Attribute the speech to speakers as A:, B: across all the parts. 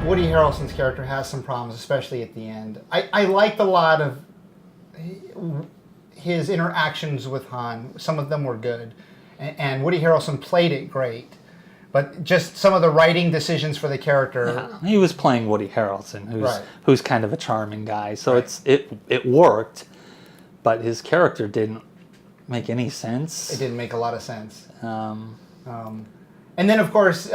A: Woody Harrelson's character has some problems, especially at the end. I liked a lot of his interactions with Han. Some of them were good, and Woody Harrelson played it great. But just some of the writing decisions for the character.
B: Yeah, he was playing Woody Harrelson, who's kind of a charming guy. So it worked, but his character didn't make any sense.
A: It didn't make a lot of sense. And then, of course,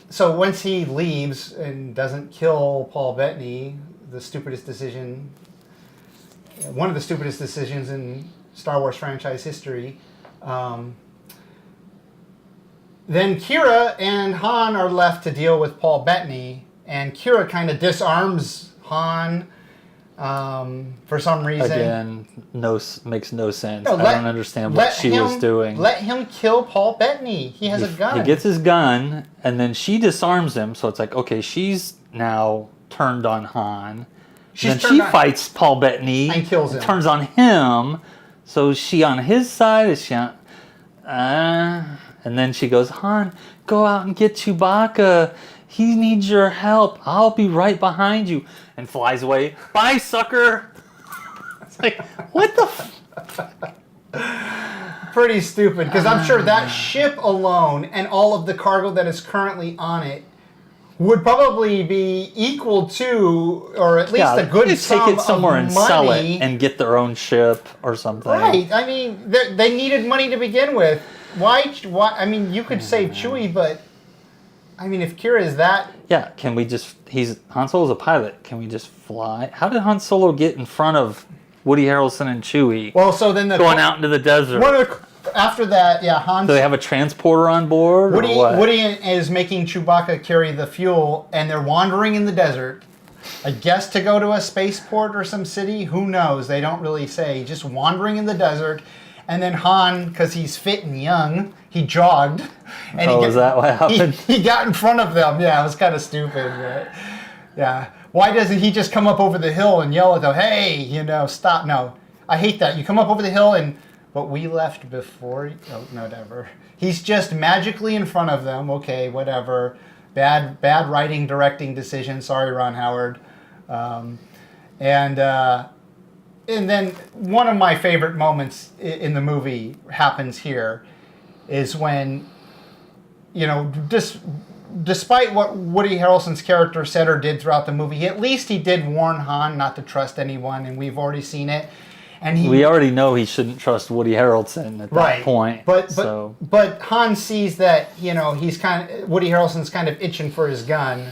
A: so once he leaves and doesn't kill Paul Bettany, the stupidest decision, one of the stupidest decisions in Star Wars franchise history, then Kira and Han are left to deal with Paul Bettany, and Kira kind of disarms Han for some reason.
B: Again, makes no sense. I don't understand what she was doing.
A: Let him kill Paul Bettany. He has a gun.
B: He gets his gun, and then she disarms him, so it's like, okay, she's now turned on Han. Then she fights Paul Bettany
A: and kills him.
B: Turns on him. So is she on his side? Is she on... and then she goes, Han, go out and get Chewbacca. He needs your help. I'll be right behind you. And flies away. Bye, sucker. It's like, what the...
A: Pretty stupid, because I'm sure that ship alone and all of the cargo that is currently on it would probably be equal to, or at least a good sum
B: take it somewhere
A: of
B: and
A: money.
B: sell it and get their own ship or something.
A: Right. I mean, they needed money to begin with. Why? I mean, you could save Chewie, but I mean, if Kira is that...
B: Yeah, can we just... Han Solo's a pilot. Can we just fly? How did Han Solo get in front of Woody Harrelson and Chewie?
A: Well, so then
B: going out into the desert.
A: After that, yeah, Han...
B: Do they have a transporter on board?
A: Woody is making Chewbacca carry the fuel, and they're wandering in the desert. I guess to go to a spaceport or some city. Who knows? They don't really say. Just wandering in the desert. And then Han, because he's fit and young, he jogged. And
B: is that what happened?
A: He got in front of them. Yeah, it was kind of stupid. But yeah. Why doesn't he just come up over the hill and yell at them, hey, stop. No, I hate that. You come up over the hill and, but we left before. Oh, no, whatever. He's just magically in front of them. Okay, whatever. Bad writing, directing decision. Sorry, Ron Howard. And then one of my favorite moments in the movie happens here is when, despite what Woody Harrelson's character said or did throughout the movie, at least he did warn Han not to trust anyone, and we've already seen it. And
B: we already know he shouldn't trust Woody Harrelson at that point.
A: But Han sees that, Woody Harrelson's kind of itching for his gun,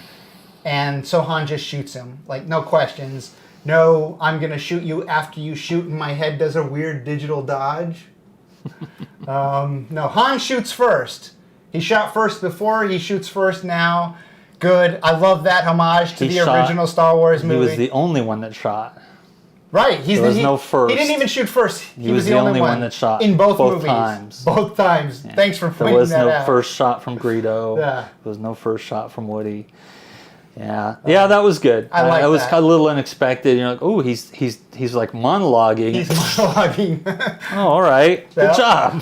A: and so Han just shoots him, like no questions. No, I'm going to shoot you after you shoot, and my head does a weird digital dodge. No, Han shoots first. He shot first before, he shoots first now. Good. I love that homage to the original Star Wars movie.
B: He was the only one that shot.
A: Right.
B: There was no first.
A: He didn't even shoot first.
B: He was the only one that shot.
A: In both movies.
B: Times.
A: Both times. Yeah. Thanks for pointing that out.
B: There was no first shot from Greedo.
A: Yeah.
B: There was no first shot from Woody. Yeah, that was good.
A: I like
B: that. It was
A: that.
B: kind of a little unexpected. You're like, oh, he's like monologuing.
A: He's monologuing.
B: Oh, all right. Good job.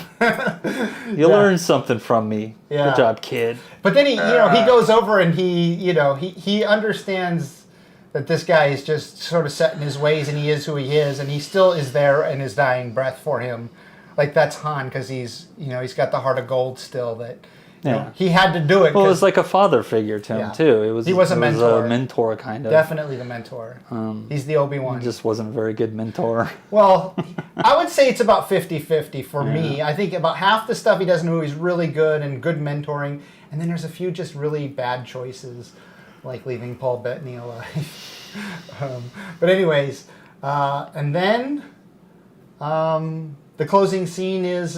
B: You learned something from me.
A: Yeah.
B: Good job, kid.
A: But then he goes over and he understands that this guy is just sort of set in his ways, and he is who he is, and he still is there in his dying breath for him. Like, that's Han, because he's got the heart of gold still that.
B: Yeah.
A: He had to do it.
B: Well, it was like a father figure to him, too.
A: He was a mentor.
B: Was a mentor, kind of.
A: Definitely the mentor. He's the Obi-Wan.
B: He just wasn't a very good mentor.
A: Well, I would say it's about 50-50 for me. I think about half the stuff he does in the movie is really good and good mentoring, and then there's a few just really bad choices, like leaving Paul Bettany alive. But anyways, and then the closing scene is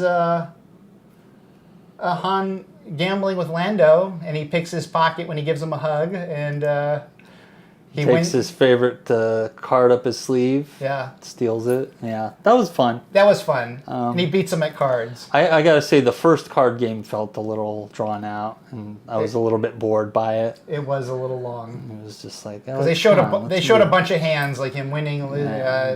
A: Han gambling with Lando, and he picks his pocket when he gives him a hug, and
B: he takes his favorite card up his sleeve.
A: Yeah.
B: Steals it. Yeah. That was fun.
A: That was fun. And he beats him at cards.
B: I got to say, the first card game felt a little drawn out, and I was a little bit bored by it.
A: It was a little long.
B: It was just like...
A: Because they showed a bunch of hands, like him winning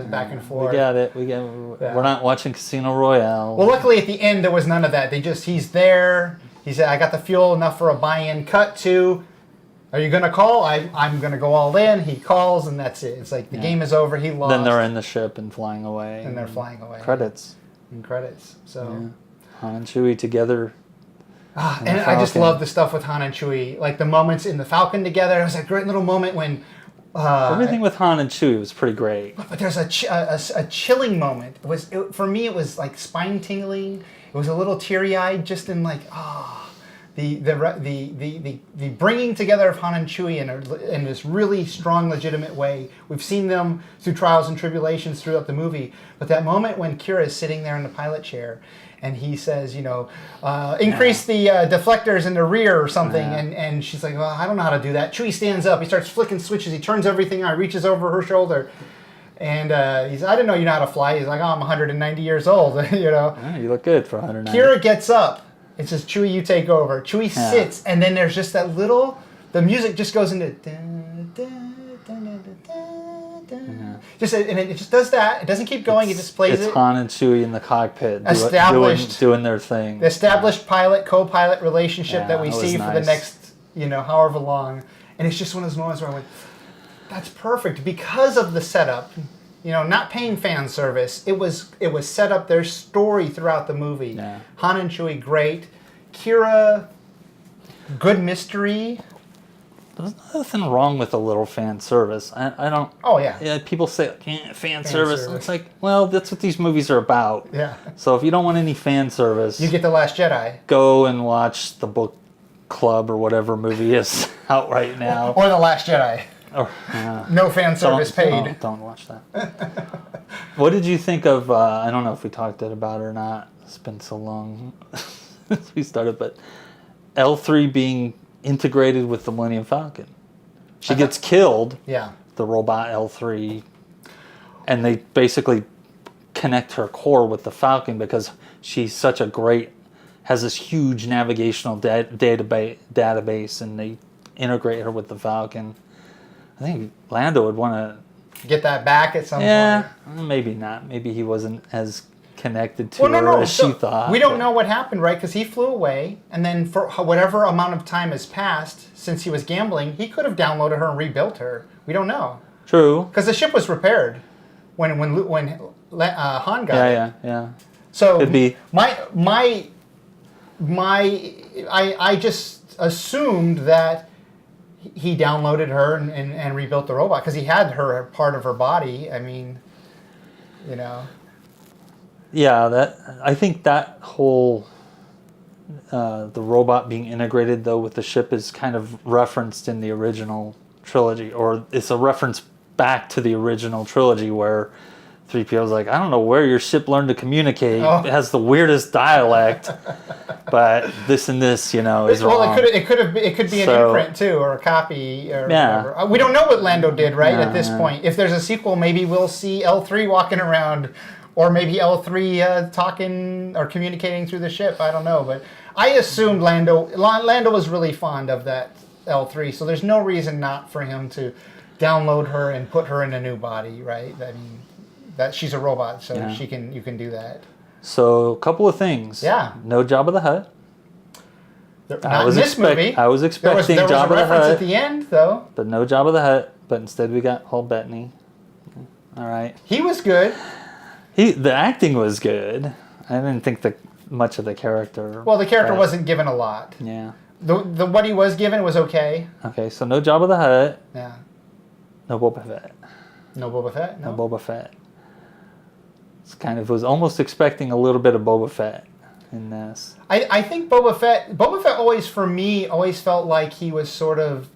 A: back and forth.
B: We got it. We're not watching Casino Royale.
A: Well, luckily at the end, there was none of that. He's there. He said, I got the fuel enough for a buy-in. Cut to... Are you gonna call? I'm gonna go all in. He calls, and that's it. It's like the game is over. He lost.
B: Then they're in the ship and flying away.
A: And they're flying away.
B: Credits.
A: And credits. So.
B: Han and Chewie together.
A: And I just love the stuff with Han and Chewie, like the moments in the Falcon together. It was a great little moment when.
B: Everything with Han and Chewie was pretty great.
A: But there's a chilling moment. For me, it was like spine tingling. It was a little teary eyed, just in like the bringing together of Han and Chewie in this really strong, legitimate way. We've seen them through trials and tribulations throughout the movie, but that moment when Kira is sitting there in the pilot chair. And he says, increase the deflectors in the rear or something. And she's like, well, I don't know how to do that. Chewie stands up. He starts flicking switches. He turns everything on. Reaches over her shoulder. And he's, I didn't know you know how to fly. He's like, oh, I'm 190 years old,
B: Yeah, you look good for 190.
A: Kira gets up and says, Chewie, you take over. Chewie sits. And then there's just that little, the music just goes into... Just and it just does that. It doesn't keep going. It just plays it.
B: It's Han and Chewie in the cockpit doing their thing.
A: The established pilot co-pilot relationship that we see for the next however long, and it's just one of those moments where I went, that's perfect because of the setup. Not paying fan service. It was set up their story throughout the movie.
B: Yeah.
A: Han and Chewie, great. Kira, good mystery.
B: There's nothing wrong with a little fan service. I don't.
A: Oh yeah.
B: Yeah. People say fan service. It's like, well, that's what these movies are about.
A: Yeah.
B: So if you don't want any fan service,
A: you get The Last Jedi.
B: Go and watch the Book Club or whatever movie is out right now.
A: Or The Last Jedi.
B: Or,
A: no fan service paid.
B: Don't watch that. What did you think of? I don't know if we talked about it or not. It's been so long since we started, but L3 being integrated with the Millennium Falcon. She gets killed.
A: Yeah.
B: The robot L3, and they basically connect her core with the Falcon because she's such a great, has this huge navigational database, and they integrate her with the Falcon. I think Lando would want
A: to get that back at some point.
B: Yeah, maybe not. Maybe he wasn't as connected to her as she thought.
A: We don't know what happened, right? Because he flew away, and then for whatever amount of time has passed since he was gambling, he could have downloaded her and rebuilt her. We don't know.
B: True.
A: Because the ship was repaired when Han got it.
B: Yeah.
A: So
B: could be.
A: I just assumed that he downloaded her and rebuilt the robot because he had her part of her body. I mean,
B: Yeah, I think that whole the robot being integrated though with the ship is kind of referenced in the original trilogy, or it's a reference back to the original trilogy where 3PO's like, I don't know where your ship learned to communicate.
A: Oh.
B: It has the weirdest dialect, but this and this, is wrong.
A: It could be an imprint too, or a copy, or whatever. We don't know what Lando did, right? At this point, if there's a sequel, maybe we'll see L3 walking around. Or maybe L3 talking or communicating through the ship. I don't know. But I assumed Lando was really fond of that L3. So there's no reason not for him to download her and put her in a new body, right? I mean, that she's a robot, so you can do that.
B: So a couple of things.
A: Yeah.
B: No Jabba the Hutt.
A: Not in this movie.
B: I was expecting
A: there was
B: Jabba
A: a reference
B: the Hutt
A: at the end, though.
B: But no Jabba the Hutt. But instead we got Paul Bettany. All right.
A: He was good.
B: The acting was good. I didn't think much of the character.
A: Well, the character wasn't given a lot.
B: Yeah.
A: The what he was given was okay.
B: Okay, so no Jabba the Hutt.
A: Yeah.
B: No Boba Fett.
A: No Boba Fett?
B: No Boba Fett. It's was almost expecting a little bit of Boba Fett in this.
A: I think Boba Fett always, for me, felt like he was sort of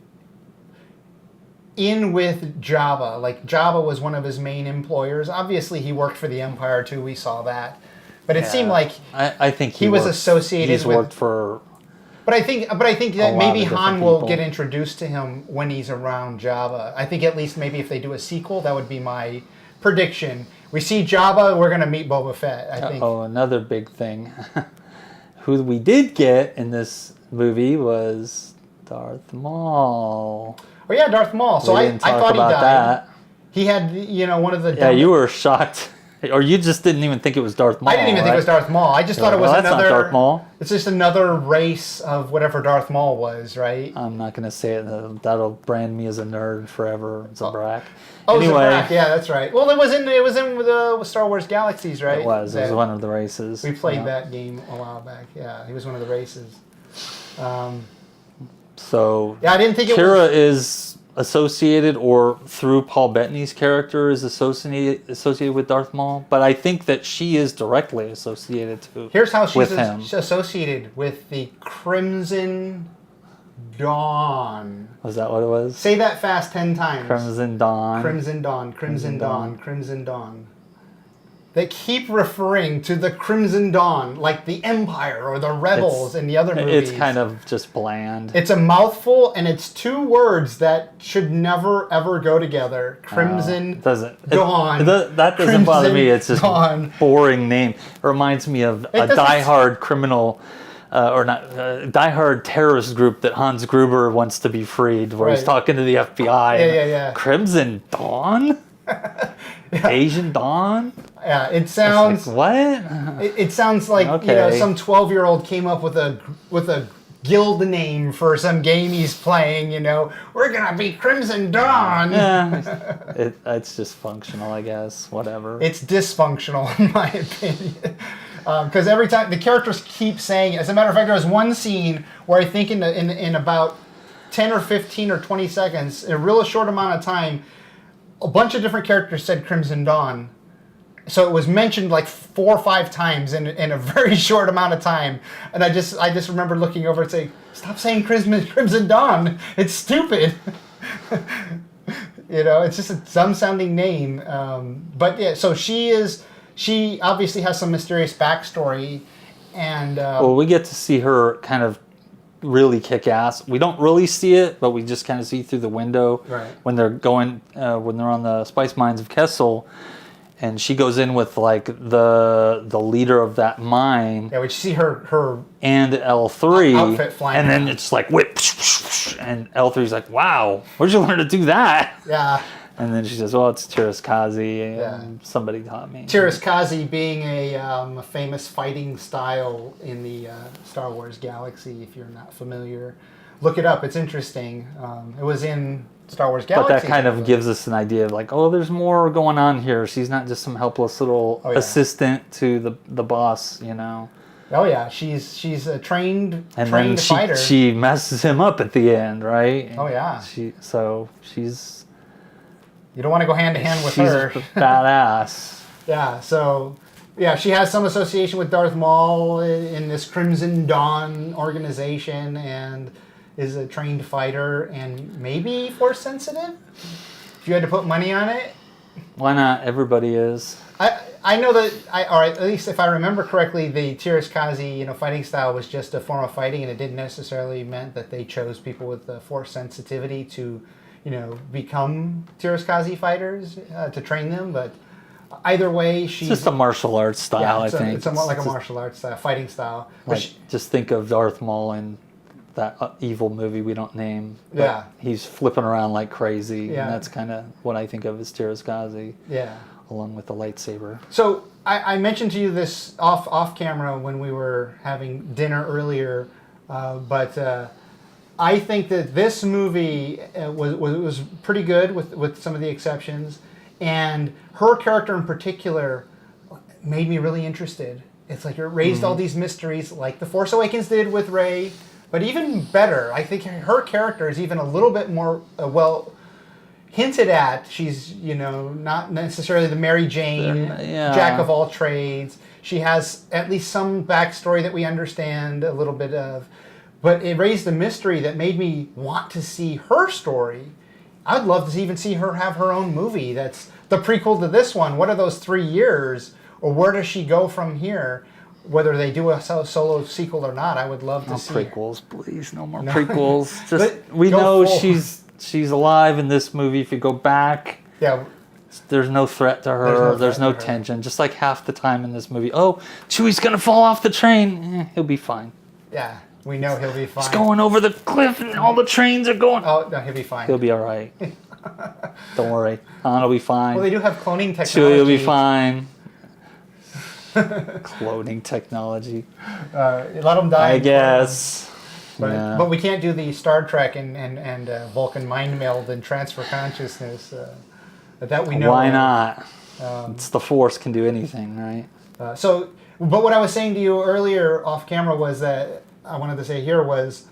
A: in with Jabba. Like Jabba was one of his main employers. Obviously, he worked for the Empire too. We saw that, but it seemed like
B: I think
A: he was associated.
B: He's
A: with,
B: worked for.
A: But I think that maybe Han will
B: people.
A: get introduced to him when he's around Jabba. I think at least maybe if they do a sequel, that would be my prediction. We see Jabba, we're gonna meet Boba Fett. I think.
B: Oh, another big thing. Who we did get in this movie was Darth Maul.
A: Oh yeah, Darth Maul. So I thought he died.
B: That.
A: He had one of the.
B: Yeah, you were shocked. Or you just didn't even think it was Darth Maul?
A: I didn't even think it was Darth Maul. I just thought it was
B: that's
A: another.
B: not Darth Maul.
A: It's just another race of whatever Darth Maul was, right?
B: I'm not gonna say it. That'll brand me as a nerd forever. It's a brack.
A: Oh,
B: Anyway,
A: Zabrak, yeah, that's right. Well, it was in the Star Wars Galaxies, right?
B: it was one of the races.
A: We played that game a while back. Yeah, he was one of the races.
B: So
A: yeah, I didn't think
B: Kira is associated, or through Paul Bettany's character is associated with Darth Maul, but I think that she is directly associated to.
A: Here's how she's
B: with him.
A: associated with the Crimson Dawn.
B: Was that what it was?
A: Say that fast 10 times.
B: Crimson Dawn.
A: Crimson Dawn. Crimson Dawn. Crimson Dawn. They keep referring to the Crimson Dawn like the Empire or the Rebels in the other movies.
B: It's kind of just bland.
A: It's a mouthful, and it's two words that should never ever go together. Crimson Dawn.
B: That doesn't bother me. It's just
A: Dawn.
B: boring name. It reminds me of a diehard criminal, diehard terrorist group that Hans Gruber wants to be freed, where he's talking to the FBI.
A: Yeah.
B: Crimson Dawn? Asian Dawn?
A: Yeah, it sounds
B: like, what?
A: It sounds like some 12-year-old came up with a guild name for some game he's playing. We're gonna be Crimson Dawn.
B: Yeah, it's just functional, I guess. Whatever.
A: It's dysfunctional, in my opinion, because every time the characters keep saying. As a matter of fact, there was one scene where I think in about 10 or 15 or 20 seconds, in a real short amount of time, a bunch of different characters said Crimson Dawn. So it was mentioned like 4 or 5 times in a very short amount of time. And I just remember looking over and saying, stop saying Crimson Dawn. It's stupid. It's just a dumb sounding name. But yeah, so she obviously has some mysterious backstory. And
B: well, we get to see her kind of really kick ass. We don't really see it, but we just kind of see through the window when they're going when they're on the spice mines of Kessel, and she goes in with like the leader of that mine.
A: Yeah, we see her
B: and L3
A: outfit flying,
B: and then it's like whip, and L3's like, "Wow, where'd you learn to do that?"
A: Yeah.
B: And then she says, "Well, it's Tiraskazi, and somebody taught me."
A: Tiraskazi being a famous fighting style in the Star Wars galaxy. If you're not familiar, look it up. It's interesting. It was in Star Wars Galaxy.
B: But that kind of gives us an idea of like, oh, there's more going on here. She's not just some helpless little assistant to the boss,
A: Oh yeah, she's a trained
B: then
A: fighter.
B: She messes him up at the end, right?
A: Oh yeah.
B: She's.
A: You don't want to go hand to hand with her.
B: She's badass.
A: Yeah. So. Yeah, she has some association with Darth Maul in this Crimson Dawn organization, and is a trained fighter and maybe force sensitive. If you had to put money on it,
B: why not? Everybody is.
A: I know that or at least if I remember correctly, the Tiraskazi fighting style was just a form of fighting, and it didn't necessarily meant that they chose people with the force sensitivity to become Tiraskazi fighters to train them, but. Either way, she's
B: just a martial arts style. I think
A: it's somewhat like a martial arts style, fighting style.
B: Just think of Darth Maul in that evil movie we don't name.
A: Yeah,
B: he's flipping around like crazy,
A: yeah.
B: And that's kind of what I think of as Tiraskazi.
A: Yeah,
B: along with the lightsaber.
A: So I mentioned to you this off camera when we were having dinner earlier, but I think that this movie was pretty good with some of the exceptions. And her character in particular made me really interested. It's like it raised all these mysteries, like The Force Awakens did with Rey, but even better. I think her character is even a little bit more well hinted at. She's not necessarily the Mary Jane, jack of all trades. She has at least some backstory that we understand a little bit of, but it raised a mystery that made me want to see her story. I'd love to even see her have her own movie that's the prequel to this one. What are those 3 years? Or where does she go from here? Whether they do a solo sequel or not, I would love to see.
B: No prequels, please. No more prequels. Just we know she's alive in this movie. If you go back, there's no threat to her. There's no tension. Just like half the time in this movie. Oh, Chewie's going to fall off the train. He'll be fine.
A: Yeah. We know he'll be fine.
B: He's going over the cliff and all the trains are going.
A: Oh, no, he'll be fine.
B: He'll be all right. Don't worry. Han will be fine.
A: Well, they do have cloning technology.
B: Chewie will be fine. Cloning technology.
A: Let them die.
B: I guess.
A: But we can't do the Star Trek and Vulcan mind meld and transfer consciousness. That we know.
B: Why not? It's the Force can do anything, right?
A: But what I was saying to you earlier off camera was that I wanted to say here was,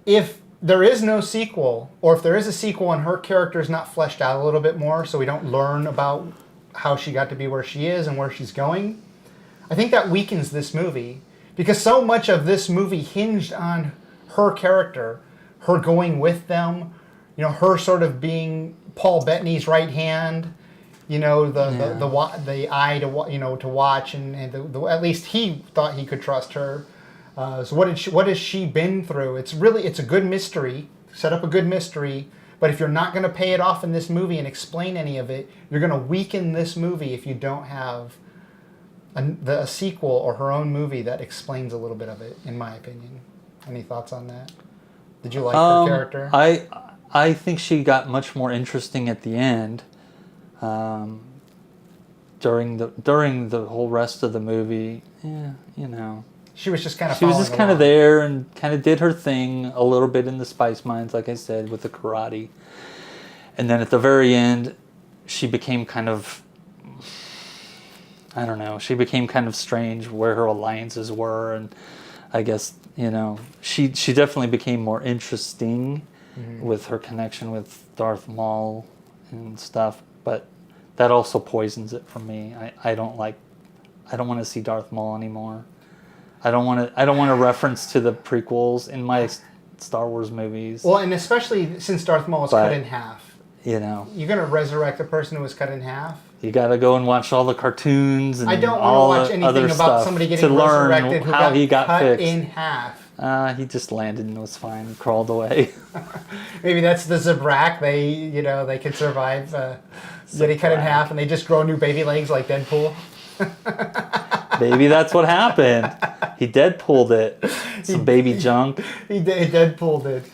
A: if there is no sequel, or if there is a sequel and her character is not fleshed out a little bit more, so we don't learn about how she got to be where she is and where she's going, I think that weakens this movie. Because so much of this movie hinged on her character, her going with them, her sort of being Paul Bettany's right hand, the eye to watch, and at least he thought he could trust her. So what has she been through? It's a good mystery, set up a good mystery. But if you're not going to pay it off in this movie and explain any of it, you're going to weaken this movie if you don't have a sequel or her own movie that explains a little bit of it, in my opinion. Any thoughts on that? Did you like her character?
B: I think she got much more interesting at the end. During the whole rest of the movie,
A: she was just kind of.
B: She was just kind of there and kind of did her thing a little bit in the Spice Mines, like I said, with the karate. And then at the very end, she became kind of. I don't know. She became kind of strange where her alliances were, and I guess she definitely became more interesting with her connection with Darth Maul and stuff. But that also poisons it for me. I don't want to see Darth Maul anymore. I don't want a reference to the prequels in my Star Wars movies.
A: Well, and especially since Darth Maul was cut in half.
B: You're
A: gonna resurrect a person who was cut in half.
B: You gotta go and watch all the cartoons and
A: I don't
B: all
A: want to watch anything about somebody getting resurrected who got cut fixed. In half.
B: He just landed and was fine. He crawled away.
A: Maybe that's the Zabrak. They can survive getting cut in half, and they just grow new baby legs like Deadpool.
B: Maybe that's what happened. He Deadpooled it. Some baby junk.
A: He Deadpooled it.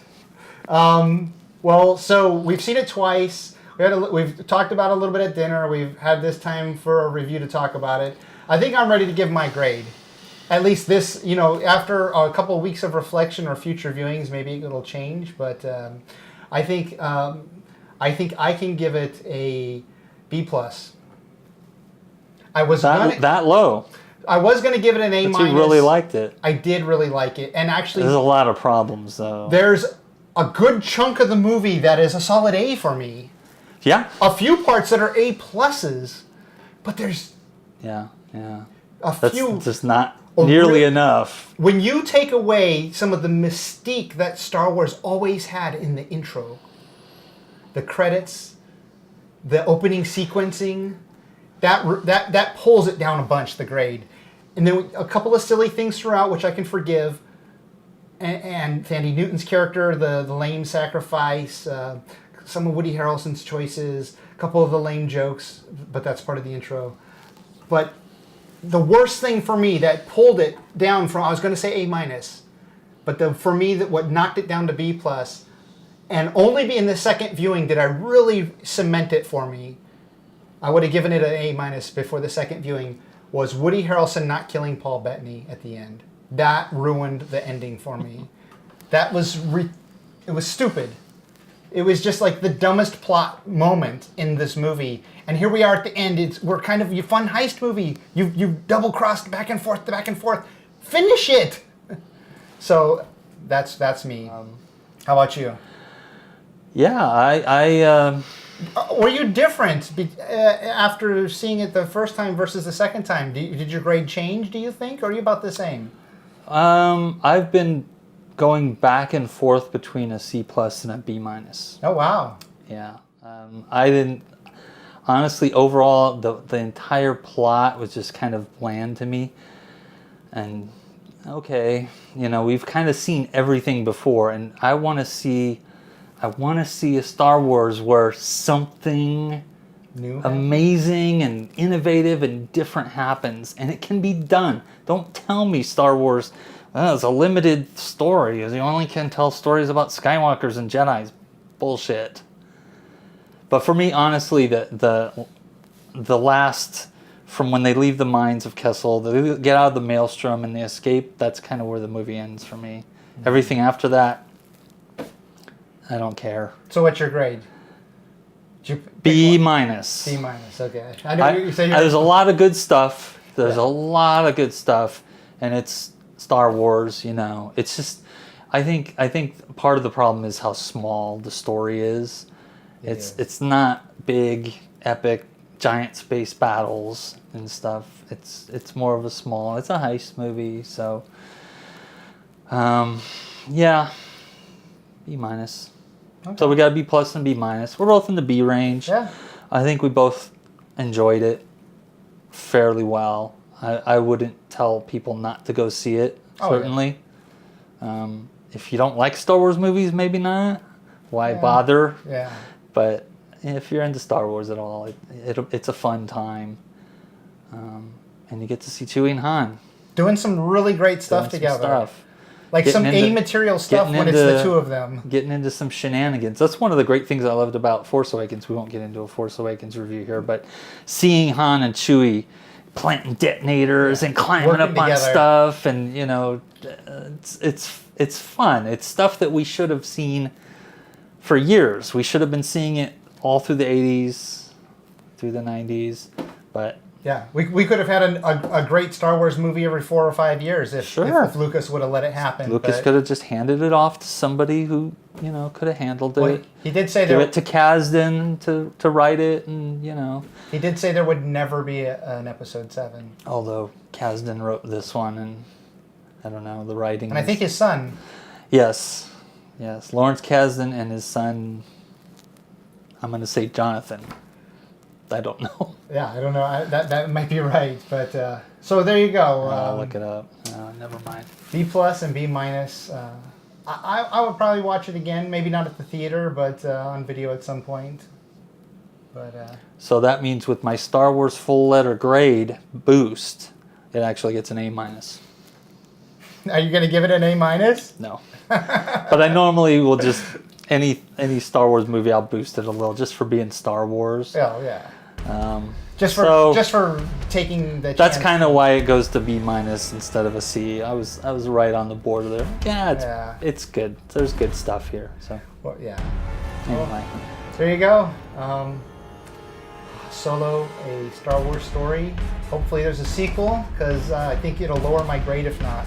A: Well, so we've seen it twice. We've talked about it a little bit at dinner. We've had this time for a review to talk about it. I think I'm ready to give my grade. At least this, after a couple of weeks of reflection or future viewings, maybe it'll change. But I think I can give it a B+. I was
B: that low.
A: I was going to give it an A-.
B: But you really liked it.
A: I did really like it, and actually,
B: there's a lot of problems though.
A: There's a good chunk of the movie that is a solid A for me.
B: Yeah.
A: A few parts that are A+, but there's
B: That's
A: few
B: just not nearly enough.
A: When you take away some of the mystique that Star Wars always had in the intro, the credits, the opening sequencing, that pulls it down a bunch, the grade. And then a couple of silly things throughout, which I can forgive. And Thandie Newton's character, the lame sacrifice, some of Woody Harrelson's choices, a couple of the lame jokes, but that's part of the intro. But the worst thing for me that pulled it down from, I was going to say A-, but for me, what knocked it down to B+, and only in the second viewing did I really cement it for me, I would have given it an A- before the second viewing, was Woody Harrelson not killing Paul Bettany at the end. That ruined the ending for me. It was stupid. It was just like the dumbest plot moment in this movie. And here we are at the end. We're kind of a fun heist movie. You've double-crossed back and forth. Finish it! So that's me. How about you?
B: Yeah,
A: were you different after seeing it the first time versus the second time? Did your grade change, do you think? Or are you about the same?
B: I've been going back and forth between a C+ and a B-.
A: Oh, wow.
B: Yeah. I didn't... Honestly, overall, the entire plot was just kind of bland to me. And, okay, we've kind of seen everything before, and I want to see a Star Wars where something new, amazing and innovative and different happens, and it can be done. Don't tell me Star Wars, it's a limited story. You only can tell stories about Skywalkers and Jedis. Bullshit. But for me, honestly, the last from when they leave the mines of Kessel, they get out of the maelstrom and they escape. That's kind of where the movie ends for me. Everything after that, I don't care.
A: So what's your grade?
B: B minus.
A: B minus. Okay. I know you say
B: there's a lot of good stuff. There's a lot of good stuff, and it's Star Wars. It's just. I think part of the problem is how small the story is. It's not big, epic, giant space battles and stuff. It's more of a small. It's a heist movie, so. Yeah. B minus. Okay. So we got a B plus and B minus. We're both in the B range.
A: Yeah.
B: I think we both enjoyed it fairly well. I wouldn't tell people not to go see it. Certainly. Yeah. If you don't like Star Wars movies, maybe not. Why bother?
A: Yeah.
B: But if you're into Star Wars at all, it's a fun time. And you get to see Chewie and Han.
A: Doing some really great stuff together. Like some A-material stuff when it's the two of them.
B: Getting into some shenanigans. That's one of the great things I loved about Force Awakens. We won't get into a Force Awakens review here, but seeing Han and Chewie planting detonators and climbing up on stuff, and it's fun. It's stuff that we should have seen for years. We should have been seeing it all through the 80s, through the 90s, but
A: yeah, we could have had a great Star Wars movie every 4 or 5 years if Lucas would have let it happen.
B: Lucas could have just handed it off to somebody who could have handled it.
A: He did say
B: give it to Kasdan to write it, and
A: he did say there would never be an episode 7.
B: Although Kasdan wrote this one, and I don't know the writing.
A: And I think his son.
B: Yes, Lawrence Kasdan and his son. I'm going to say Jonathan. I don't know.
A: Yeah, I don't know. That might be right, but so there you go.
B: I'll look it up. Never mind.
A: B plus and B minus. I would probably watch it again. Maybe not at the theater, but on video at some point. But
B: so that means with my Star Wars full letter grade boost, it actually gets an A minus.
A: Are you going to give it an A minus?
B: No, but I normally will just any Star Wars movie I'll boost it a little just for being Star Wars.
A: Oh yeah. Just for taking the.
B: That's kind of why it goes to B minus instead of a C. I was right on the border there. Yeah, it's good. There's good stuff here. So.
A: Well, yeah.
B: Anyway.
A: Well, there you go. Solo, a Star Wars story. Hopefully there's a sequel, because I think it'll lower my grade if not.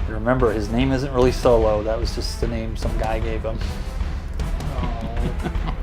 B: Remember, his name isn't really Solo. That was just the name some guy gave him.
A: Oh.